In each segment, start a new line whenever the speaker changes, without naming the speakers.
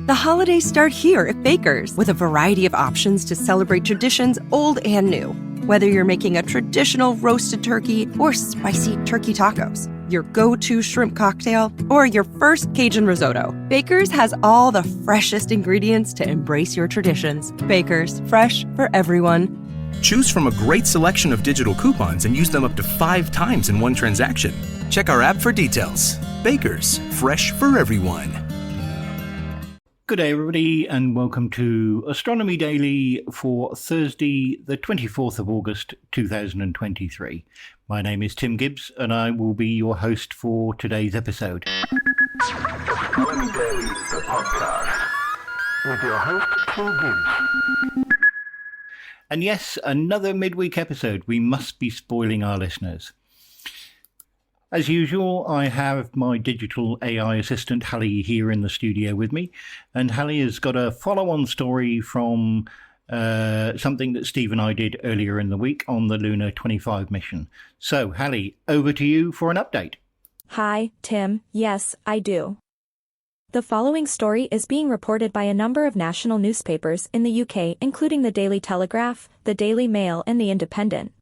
The holidays start here at Baker's with a variety of options to celebrate traditions old and new. Whether you're making a traditional roasted turkey or spicy turkey tacos, your go-to shrimp cocktail, or your first Cajun risotto, Baker's has all the freshest ingredients to embrace your traditions. Baker's, fresh for everyone.
Choose from a great selection of digital coupons and use them up to 5 times in one transaction. Check our app for details. Baker's, fresh for everyone.
Good day, everybody, and welcome to Astronomy Daily for Thursday, the 24th of August, 2023. My name is Tim Gibbs, and I will be your host for today's episode.
Astronomy Daily, the podcast, with your host, Tim Gibbs.
And yes, another midweek episode. We must be spoiling our listeners. As usual, I have my digital AI assistant, Hallie, here in the studio with me. And Hallie has got a follow-on story from something that Steve and I did earlier in the week on the Lunar 25 mission. So, Hallie, over to you for an update.
Hi, Tim. Yes, I do. The following story is being reported by a number of national newspapers in the UK, including the Daily Telegraph, the Daily Mail, and the Independent.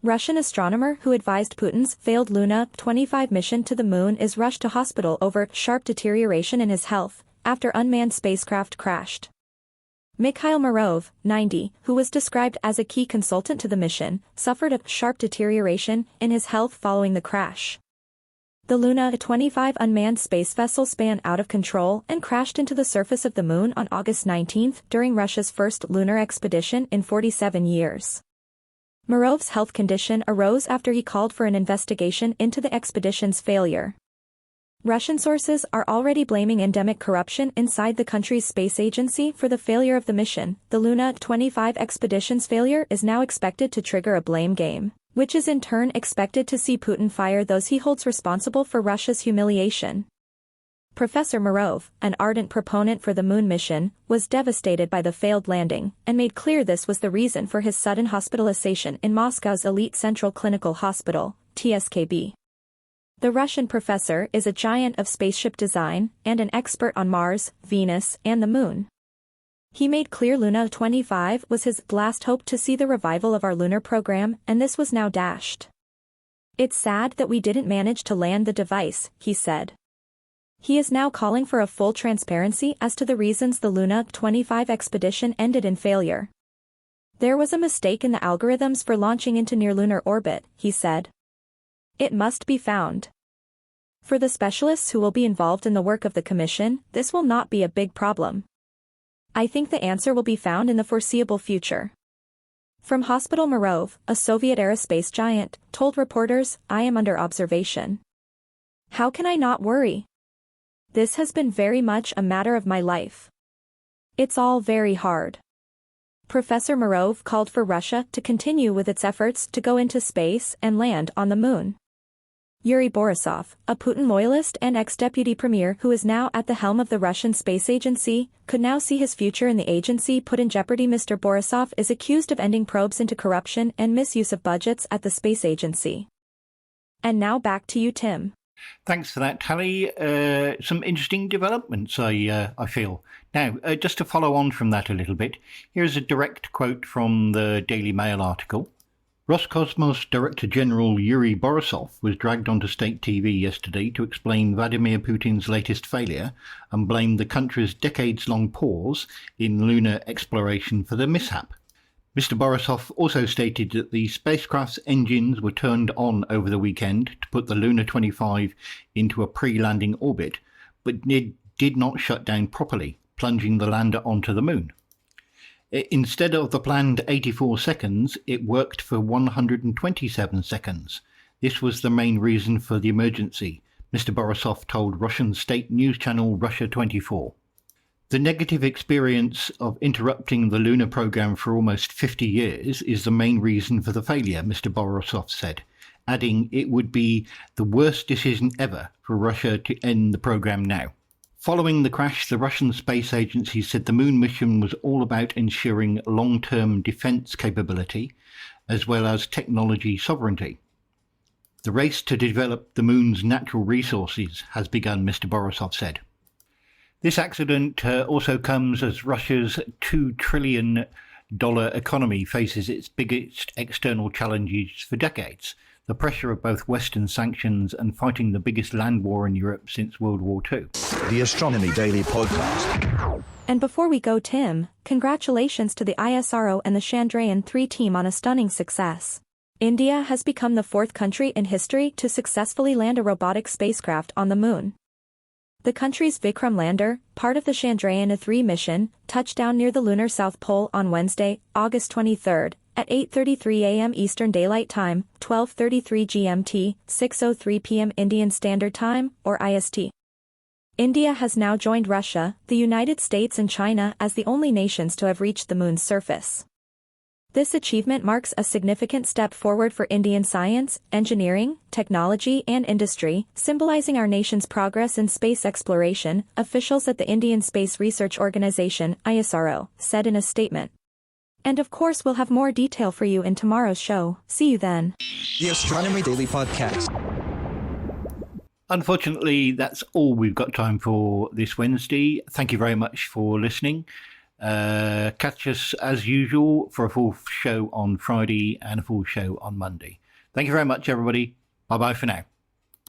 Russian astronomer who advised Putin's failed Luna 25 mission to the moon is rushed to hospital over sharp deterioration in his health after unmanned spacecraft crashed. Mikhail Morov, 90, who was described as a key consultant to the mission, suffered a sharp deterioration in his health following the crash. The Luna 25 unmanned space vessel span out of control and crashed into the surface of the moon on August 19 during Russia's first lunar expedition in 47 years. Morov's health condition arose after he called for an investigation into the expedition's failure. Russian sources are already blaming endemic corruption inside the country's space agency for the failure of the mission. The Luna 25 expedition's failure is now expected to trigger a blame game, which is in turn expected to see Putin fire those he holds responsible for Russia's humiliation. Professor Morov, an ardent proponent for the moon mission, was devastated by the failed landing, and made clear this was the reason for his sudden hospitalization in Moscow's elite Central Clinical Hospital, TSKB. The Russian professor is a giant of spaceship design, and an expert on Mars, Venus, and the moon. He made clear Luna 25 was his last hope to see the revival of our lunar program, and this was now dashed. "It's sad that we didn't manage to land the device," he said. He is now calling for a full transparency as to the reasons the Luna 25 expedition ended in failure. "There was a mistake in the algorithms for launching into near-lunar orbit," he said. "It must be found." For the specialists who will be involved in the work of the commission, this will not be a big problem. "I think the answer will be found in the foreseeable future." From Hospital Morov, a Soviet-era space giant, told reporters, "I am under observation. How can I not worry? This has been very much a matter of my life. It's all very hard." Professor Morov called for Russia to continue with its efforts to go into space and land on the moon. Yuri Borisov, a Putin loyalist and ex-deputy premier who is now at the helm of the Russian space agency, could now see his future in the agency put in jeopardy. Mr. Borisov is accused of ending probes into corruption and misuse of budgets at the space agency. And now back to you, Tim.
Thanks for that, Hallie. Some interesting developments, I feel. Now, just to follow on from that a little bit, here's a direct quote from the Daily Mail article. Roscosmos Director General Yuri Borisov was dragged onto state TV yesterday to explain Vladimir Putin's latest failure and blame the country's decades-long pause in lunar exploration for the mishap. Mr. Borisov also stated that the spacecraft's engines were turned on over the weekend to put the Luna 25 into a pre-landing orbit, but did not shut down properly, plunging the lander onto the moon. Instead of the planned 84 seconds, it worked for 127 seconds. This was the main reason for the emergency, Mr. Borisov told Russian state news channel Russia 24. The negative experience of interrupting the lunar program for almost 50 years is the main reason for the failure, Mr. Borisov said, adding it would be the worst decision ever for Russia to end the program now. Following the crash, the Russian Space Agency said the moon mission was all about ensuring long-term defense capability, as well as technology sovereignty. The race to develop the moon's natural resources has begun, Mr. Borisov said. This accident also comes as Russia's $2 trillion economy faces its biggest external challenges for decades. The pressure of both Western sanctions and fighting the biggest land war in Europe since World War II.
The Astronomy Daily podcast.
And before we go, Tim, congratulations to the ISRO and the Chandrayaan-3 team on a stunning success. India has become the fourth country in history to successfully land a robotic spacecraft on the moon. The country's Vikram Lander, part of the Chandrayaan-3 mission, touched down near the lunar South Pole on Wednesday, August 23, at 8:33 a.m. Eastern Daylight Time, 12:33 GMT, 6:03 p.m. Indian Standard Time, or IST. India has now joined Russia, the United States and China as the only nations to have reached the moon's surface. This achievement marks a significant step forward for Indian science, engineering, technology, and industry, symbolizing our nation's progress in space exploration, officials at the Indian Space Research Organization, ISRO, said in a statement. And of course we'll have more detail for you in tomorrow's show. See you then.
The Astronomy Daily podcast.
Unfortunately, that's all we've got time for this Wednesday. Thank you very much for listening. Catch us as usual for a full show on Friday and a full show on Monday. Thank you very much, everybody. Bye-bye for now.